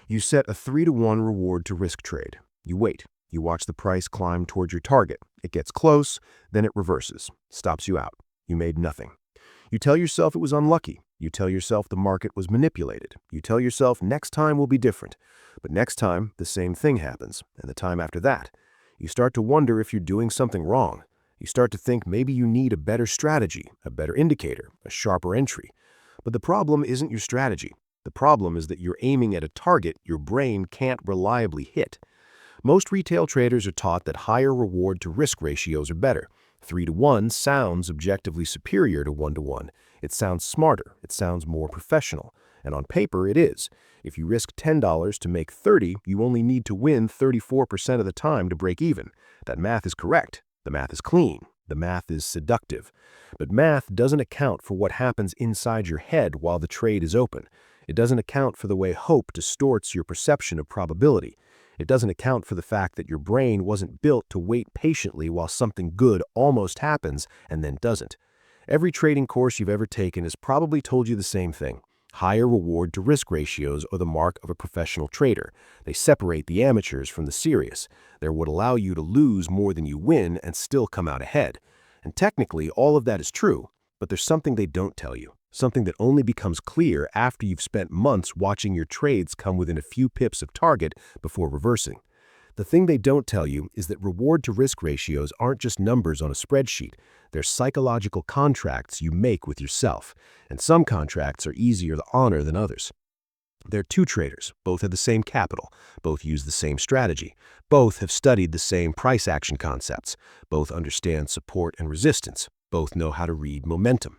You set a 3-to-1 reward to risk trade. You wait. You watch the price climb toward your target. It gets close, then it reverses, stops you out. You made nothing. You tell yourself it was unlucky. You tell yourself the market was manipulated. You tell yourself next time will be different. But next time, the same thing happens, and the time after that. You start to wonder if you're doing something wrong. You start to think maybe you need a better strategy, a better indicator, a sharper entry. But the problem isn't your strategy. The problem is that you're aiming at a target your brain can't reliably hit. Most retail traders are taught that higher reward-to-risk ratios are better. 3-to-1 sounds objectively superior to 1-to-1. It sounds smarter. It sounds more professional. And on paper, it is. If you risk $10 to make 30, you only need to win 34% of the time to break even. That math is correct. The math is clean. The math is seductive. But math doesn't account for what happens inside your head while the trade is open. It doesn't account for the way hope distorts your perception of probability. It doesn't account for the fact that your brain wasn't built to wait patiently while something good almost happens and then doesn't. Every trading course you've ever taken has probably told you the same thing. Higher reward-to-risk ratios are the mark of a professional trader. They separate the amateurs from the serious. They're what allow you to lose more than you win and still come out ahead. And technically, all of that is true, but there's something they don't tell you. Something that only becomes clear after you've spent months watching your trades come within a few pips of target before reversing. The thing they don't tell you is that reward-to-risk ratios aren't just numbers on a spreadsheet. They're psychological contracts you make with yourself, and some contracts are easier to honor than others. They're two traders. Both have the same capital. Both use the same strategy. Both have studied the same price action concepts. Both understand support and resistance. Both know how to read momentum.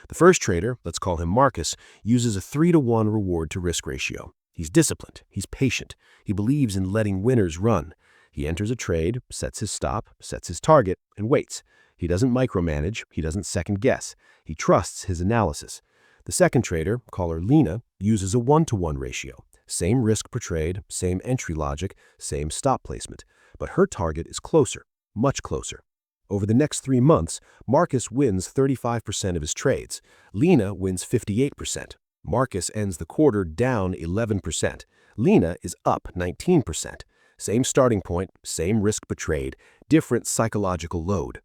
The first trader, let's call him Marcus, uses a 3-to-1 reward-to-risk ratio. He's disciplined. He's patient. He believes in letting winners run. He enters a trade, sets his stop, sets his target, and waits. He doesn't micromanage. He doesn't second-guess. He trusts his analysis. The second trader, call her Lena, uses a 1-to-1 ratio. Same risk per trade, same entry logic, same stop placement. But her target is closer, much closer. Over the next 3 months, Marcus wins 35% of his trades. Lena wins 58%. Marcus ends the quarter down 11%. Lena is up 19%. Same starting point, same risk per trade, different psychological load.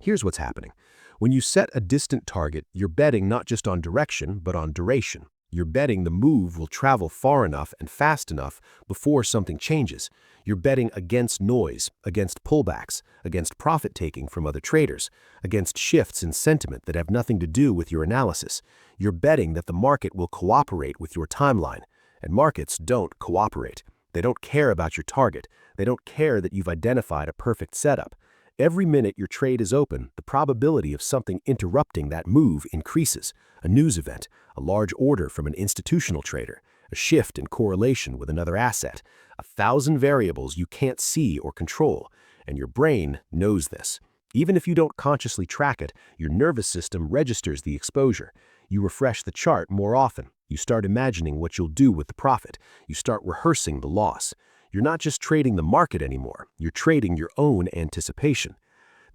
Here's what's happening. When you set a distant target, you're betting not just on direction, but on duration. You're betting the move will travel far enough and fast enough before something changes. You're betting against noise, against pullbacks, against profit-taking from other traders, against shifts in sentiment that have nothing to do with your analysis. You're betting that the market will cooperate with your timeline. And markets don't cooperate. They don't care about your target. They don't care that you've identified a perfect setup. Every minute your trade is open, the probability of something interrupting that move increases. A news event, a large order from an institutional trader, a shift in correlation with another asset, 1,000 variables you can't see or control, and your brain knows this. Even if you don't consciously track it, your nervous system registers the exposure. You refresh the chart more often. You start imagining what you'll do with the profit. You start rehearsing the loss. You're not just trading the market anymore. You're trading your own anticipation.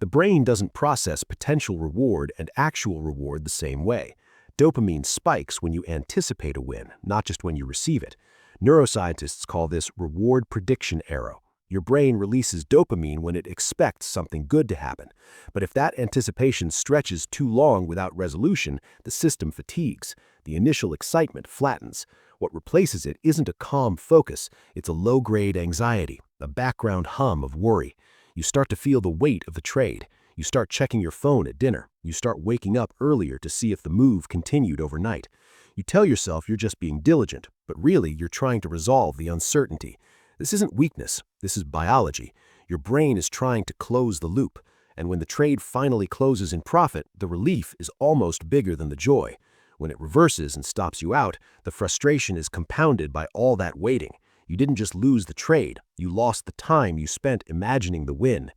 The brain doesn't process potential reward and actual reward the same way. Dopamine spikes when you anticipate a win, not just when you receive it. Neuroscientists call this reward prediction error. Your brain releases dopamine when it expects something good to happen. But if that anticipation stretches too long without resolution, the system fatigues. The initial excitement flattens. What replaces it isn't a calm focus, it's a low-grade anxiety, a background hum of worry. You start to feel the weight of the trade. You start checking your phone at dinner. You start waking up earlier to see if the move continued overnight. You tell yourself you're just being diligent, but really you're trying to resolve the uncertainty. This isn't weakness, this is biology. Your brain is trying to close the loop, and when the trade finally closes in profit, the relief is almost bigger than the joy. When it reverses and stops you out, the frustration is compounded by all that waiting. You didn't just lose the trade, you lost the time you spent imagining the win.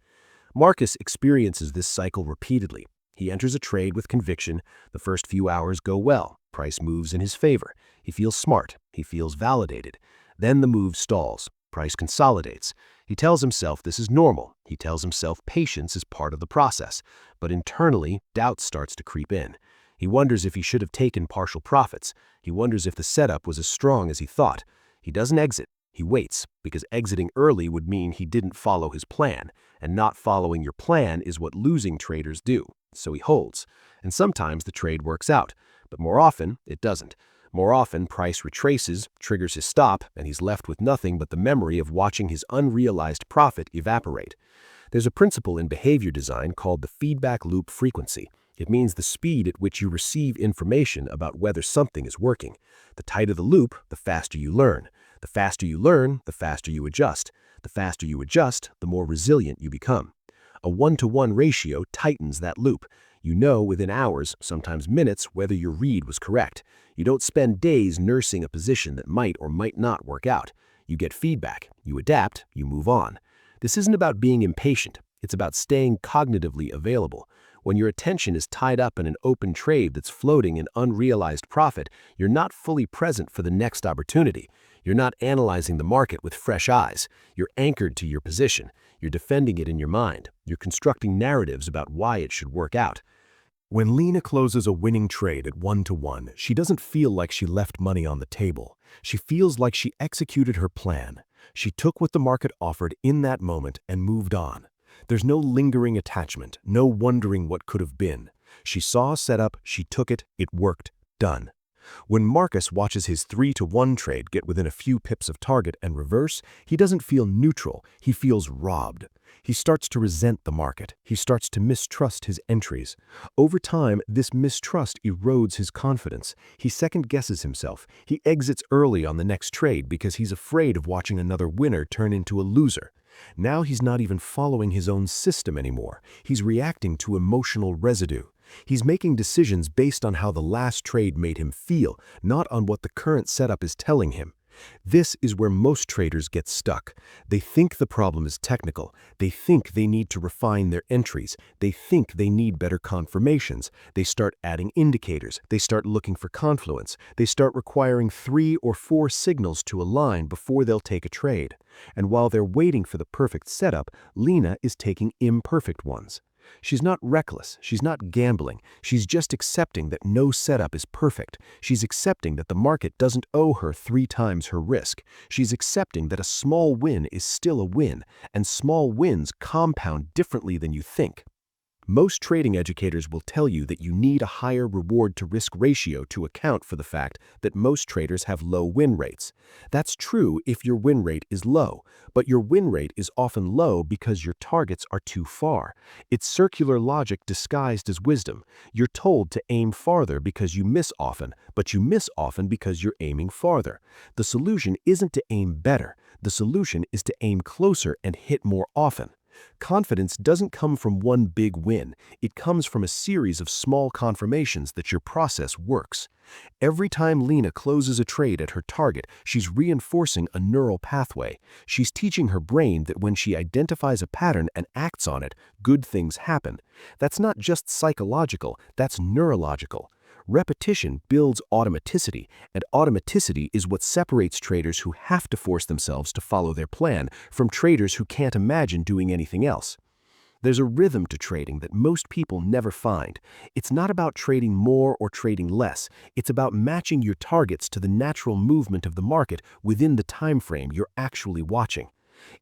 Marcus experiences this cycle repeatedly. He enters a trade with conviction. The first few hours go well. Price moves in his favor. He feels smart. He feels validated. Then the move stalls. Price consolidates. He tells himself this is normal. He tells himself patience is part of the process. But internally, doubt starts to creep in. He wonders if he should have taken partial profits. He wonders if the setup was as strong as he thought. He doesn't exit. He waits, because exiting early would mean he didn't follow his plan, and not following your plan is what losing traders do. So he holds, and sometimes the trade works out, but more often it doesn't. More often, price retraces, triggers his stop, and he's left with nothing but the memory of watching his unrealized profit evaporate. There's a principle in behavior design called the feedback loop frequency. It means the speed at which you receive information about whether something is working. The tighter the loop, the faster you learn. The faster you learn, the faster you adjust. The faster you adjust, the more resilient you become. A 1-to-1 ratio tightens that loop. You know within hours, sometimes minutes, whether your read was correct. You don't spend days nursing a position that might or might not work out. You get feedback, you adapt, you move on. This isn't about being impatient. It's about staying cognitively available. When your attention is tied up in an open trade that's floating in unrealized profit, you're not fully present for the next opportunity. You're not analyzing the market with fresh eyes. You're anchored to your position. You're defending it in your mind. You're constructing narratives about why it should work out. When Lena closes a winning trade at 1-to-1, she doesn't feel like she left money on the table. She feels like she executed her plan. She took what the market offered in that moment and moved on. There's no lingering attachment, no wondering what could have been. She saw a setup, she took it, it worked, done. When Marcus watches his 3-to-1 trade get within a few pips of target and reverse, he doesn't feel neutral, he feels robbed. He starts to resent the market. He starts to mistrust his entries. Over time, this mistrust erodes his confidence. He second-guesses himself. He exits early on the next trade because he's afraid of watching another winner turn into a loser. Now he's not even following his own system anymore. He's reacting to emotional residue. He's making decisions based on how the last trade made him feel, not on what the current setup is telling him. This is where most traders get stuck. They think the problem is technical. They think they need to refine their entries. They think they need better confirmations. They start adding indicators. They start looking for confluence. They start requiring 3 or 4 signals to align before they'll take a trade. And while they're waiting for the perfect setup, Lena is taking imperfect ones. She's not reckless, she's not gambling, she's just accepting that no setup is perfect. She's accepting that the market doesn't owe her 3 times her risk. She's accepting that a small win is still a win, and small wins compound differently than you think. Most trading educators will tell you that you need a higher reward-to-risk ratio to account for the fact that most traders have low win rates. That's true if your win rate is low, but your win rate is often low because your targets are too far. It's circular logic disguised as wisdom. You're told to aim farther because you miss often, but you miss often because you're aiming farther. The solution isn't to aim better. The solution is to aim closer and hit more often. Confidence doesn't come from one big win. It comes from a series of small confirmations that your process works. Every time Lena closes a trade at her target, she's reinforcing a neural pathway. She's teaching her brain that when she identifies a pattern and acts on it, good things happen. That's not just psychological, that's neurological. Repetition builds automaticity, and automaticity is what separates traders who have to force themselves to follow their plan from traders who can't imagine doing anything else. There's a rhythm to trading that most people never find. It's not about trading more or trading less. It's about matching your targets to the natural movement of the market within the time frame you're actually watching.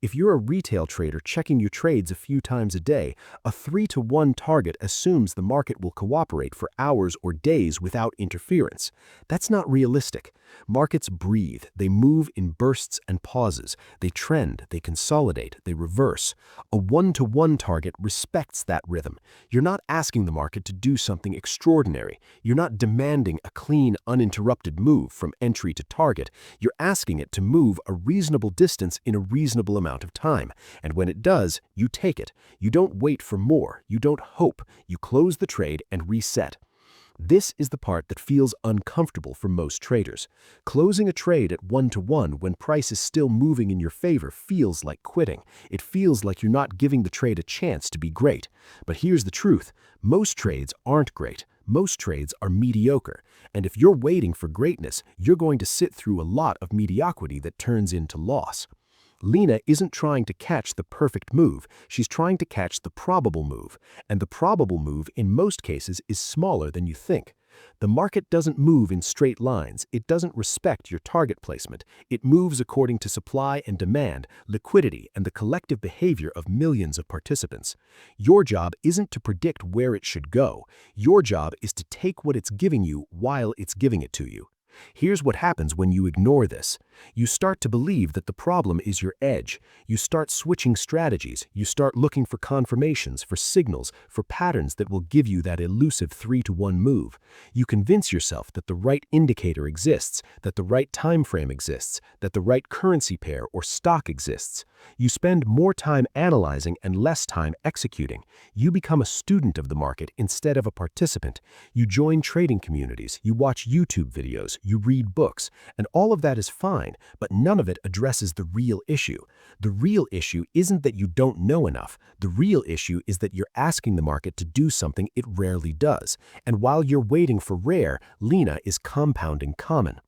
If you're a retail trader checking your trades a few times a day, a 3-to-1 target assumes the market will cooperate for hours or days without interference. That's not realistic. Markets breathe. They move in bursts and pauses. They trend, they consolidate, they reverse. A 1-to-1 target respects that rhythm. You're not asking the market to do something extraordinary. You're not demanding a clean, uninterrupted move from entry to target. You're asking it to move a reasonable distance in a reasonable amount of time. And when it does, you take it. You don't wait for more. You don't hope. You close the trade and reset. This is the part that feels uncomfortable for most traders. Closing a trade at 1-to-1 when price is still moving in your favor feels like quitting. It feels like you're not giving the trade a chance to be great. But here's the truth. Most trades aren't great. Most trades are mediocre. And if you're waiting for greatness, you're going to sit through a lot of mediocrity that turns into loss. Lena isn't trying to catch the perfect move, she's trying to catch the probable move, and the probable move in most cases is smaller than you think. The market doesn't move in straight lines. It doesn't respect your target placement. It moves according to supply and demand, liquidity, and the collective behavior of millions of participants. Your job isn't to predict where it should go. Your job is to take what it's giving you while it's giving it to you. Here's what happens when you ignore this. You start to believe that the problem is your edge. You start switching strategies. You start looking for confirmations, for signals, for patterns that will give you that elusive 3-to-1 move. You convince yourself that the right indicator exists, that the right time frame exists, that the right currency pair or stock exists. You spend more time analyzing and less time executing. You become a student of the market instead of a participant. You join trading communities. You watch YouTube videos. You read books, and all of that is fine, but none of it addresses the real issue. The real issue isn't that you don't know enough. The real issue is that you're asking the market to do something it rarely does. And while you're waiting for rare, Lena is compounding common.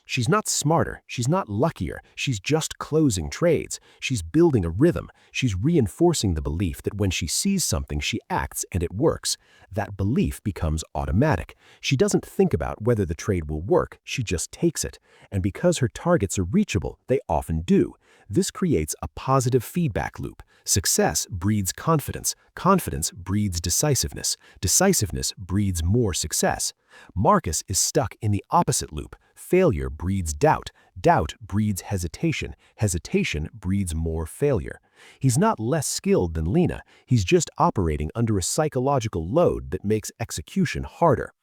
She's not smarter, she's not luckier, she's just closing trades. She's building a rhythm. She's reinforcing the belief that when she sees something, she acts and it works. That belief becomes automatic. She doesn't think about whether the trade will work, she just takes it. And because her targets are reachable, they often do. This creates a positive feedback loop. Success breeds confidence. Confidence breeds decisiveness. Decisiveness breeds more success. Marcus is stuck in the opposite loop. Failure breeds doubt. Doubt breeds hesitation. Hesitation breeds more failure. He's not less skilled than Lena. He's just operating under a psychological load that makes execution harder.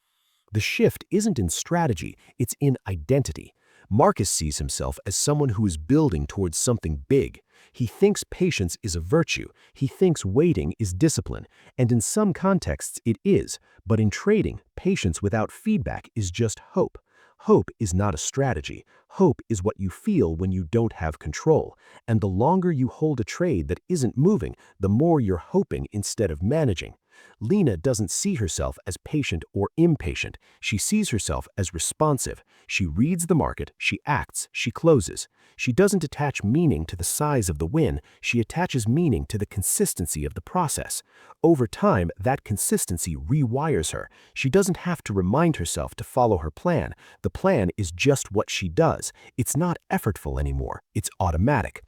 The shift isn't in strategy, it's in identity. Marcus sees himself as someone who is building towards something big. He thinks patience is a virtue. He thinks waiting is discipline. And in some contexts it is. But in trading, patience without feedback is just hope. Hope is not a strategy. Hope is what you feel when you don't have control. And the longer you hold a trade that isn't moving, the more you're hoping instead of managing. Lena doesn't see herself as patient or impatient. She sees herself as responsive. She reads the market, she acts, she closes. She doesn't attach meaning to the size of the win. She attaches meaning to the consistency of the process. Over time, that consistency rewires her. She doesn't have to remind herself to follow her plan. The plan is just what she does. It's not effortful anymore. It's automatic.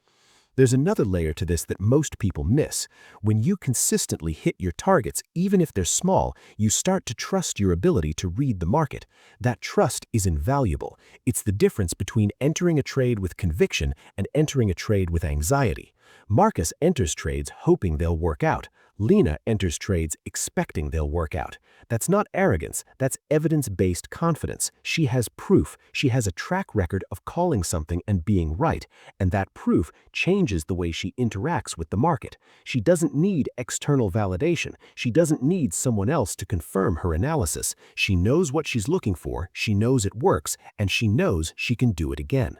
There's another layer to this that most people miss. When you consistently hit your targets, even if they're small, you start to trust your ability to read the market. That trust is invaluable. It's the difference between entering a trade with conviction and entering a trade with anxiety. Marcus enters trades hoping they'll work out. Lena enters trades expecting they'll work out. That's not arrogance, that's evidence-based confidence. She has proof. She has a track record of calling something and being right, and that proof changes the way she interacts with the market. She doesn't need external validation. She doesn't need someone else to confirm her analysis. She knows what she's looking for, she knows it works, and she knows she can do it again.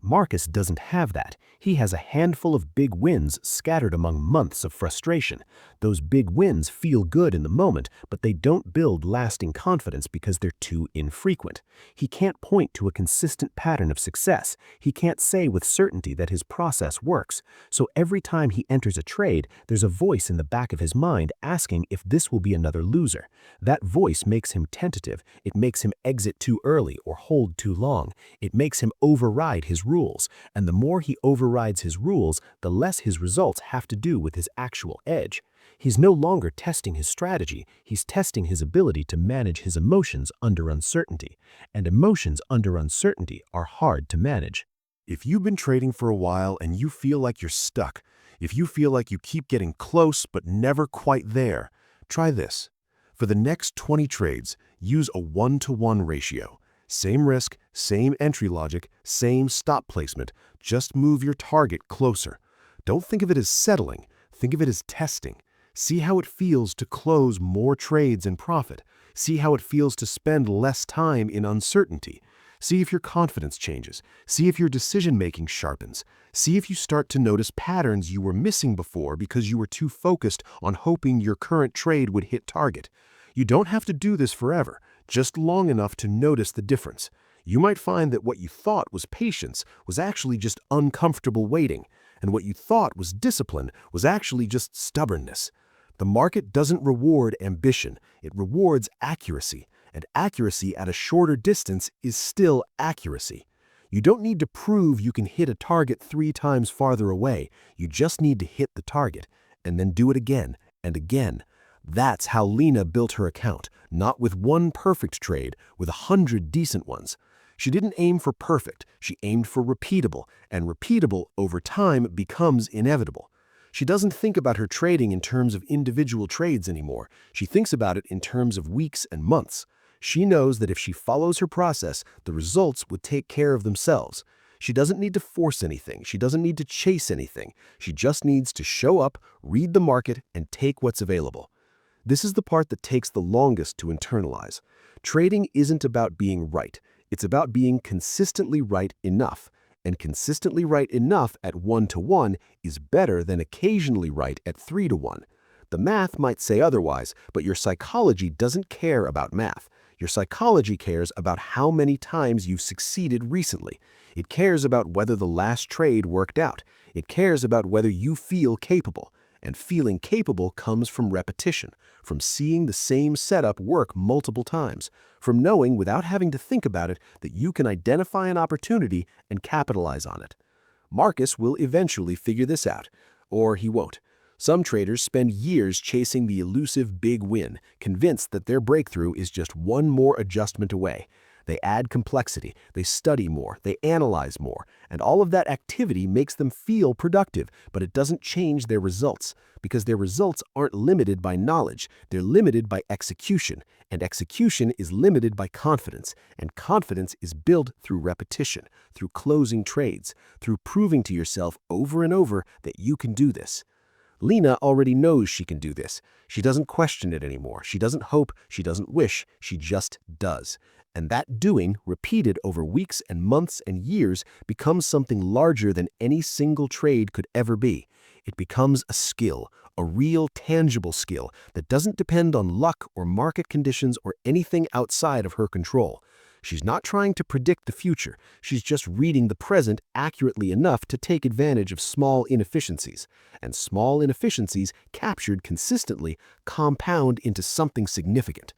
Marcus doesn't have that. He has a handful of big wins scattered among months of frustration. Those big wins feel good in the moment, but they don't build lasting confidence because they're too infrequent. He can't point to a consistent pattern of success. He can't say with certainty that his process works. So every time he enters a trade, there's a voice in the back of his mind asking if this will be another loser. That voice makes him tentative. It makes him exit too early or hold too long. It makes him override his rules, and the more he overrides his rules, the less his results have to do with his actual edge. He's no longer testing his strategy, he's testing his ability to manage his emotions under uncertainty, and emotions under uncertainty are hard to manage. If you've been trading for a while and you feel like you're stuck, if you feel like you keep getting close but never quite there, try this. For the next 20 trades, use a 1-to-1 ratio. Same risk, same entry logic, same stop placement, just move your target closer. Don't think of it as settling, think of it as testing. See how it feels to close more trades in profit. See how it feels to spend less time in uncertainty. See if your confidence changes. See if your decision-making sharpens. See if you start to notice patterns you were missing before because you were too focused on hoping your current trade would hit target. You don't have to do this forever, just long enough to notice the difference. You might find that what you thought was patience was actually just uncomfortable waiting, and what you thought was discipline was actually just stubbornness. The market doesn't reward ambition, it rewards accuracy, and accuracy at a shorter distance is still accuracy. You don't need to prove you can hit a target 3 times farther away. You just need to hit the target, and then do it again and again. That's how Lena built her account, not with one perfect trade, with 100 decent ones. She didn't aim for perfect, she aimed for repeatable, and repeatable over time becomes inevitable. She doesn't think about her trading in terms of individual trades anymore. She thinks about it in terms of weeks and months. She knows that if she follows her process, the results would take care of themselves. She doesn't need to force anything. She doesn't need to chase anything. She just needs to show up, read the market, and take what's available. This is the part that takes the longest to internalize. Trading isn't about being right. It's about being consistently right enough. And consistently right enough at 1-to-1 is better than occasionally right at 3-to-1. The math might say otherwise, but your psychology doesn't care about math. Your psychology cares about how many times you've succeeded recently. It cares about whether the last trade worked out. It cares about whether you feel capable. And feeling capable comes from repetition, from seeing the same setup work multiple times, from knowing without having to think about it that you can identify an opportunity and capitalize on it. Marcus will eventually figure this out, or he won't. Some traders spend years chasing the elusive big win, convinced that their breakthrough is just one more adjustment away. They add complexity, they study more, they analyze more, and all of that activity makes them feel productive, but it doesn't change their results, because their results aren't limited by knowledge, they're limited by execution, and execution is limited by confidence, and confidence is built through repetition, through closing trades, through proving to yourself over and over that you can do this. Lena already knows she can do this. She doesn't question it anymore. She doesn't hope, she doesn't wish, she just does. And that doing, repeated over weeks and months and years, becomes something larger than any single trade could ever be. It becomes a skill, a real tangible skill that doesn't depend on luck or market conditions or anything outside of her control. She's not trying to predict the future. She's just reading the present accurately enough to take advantage of small inefficiencies. And small inefficiencies, captured consistently, compound into something significant.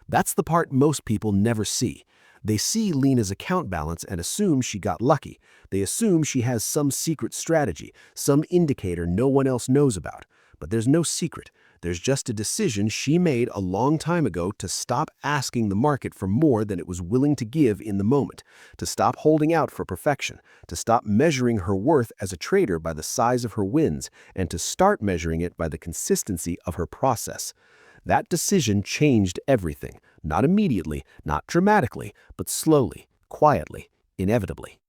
That's the part most people never see. They see Lena's account balance and assume she got lucky. They assume she has some secret strategy, some indicator no one else knows about. But there's no secret. There's just a decision she made a long time ago to stop asking the market for more than it was willing to give in the moment, to stop holding out for perfection, to stop measuring her worth as a trader by the size of her wins, and to start measuring it by the consistency of her process. That decision changed everything, not immediately, not dramatically, but slowly, quietly, inevitably.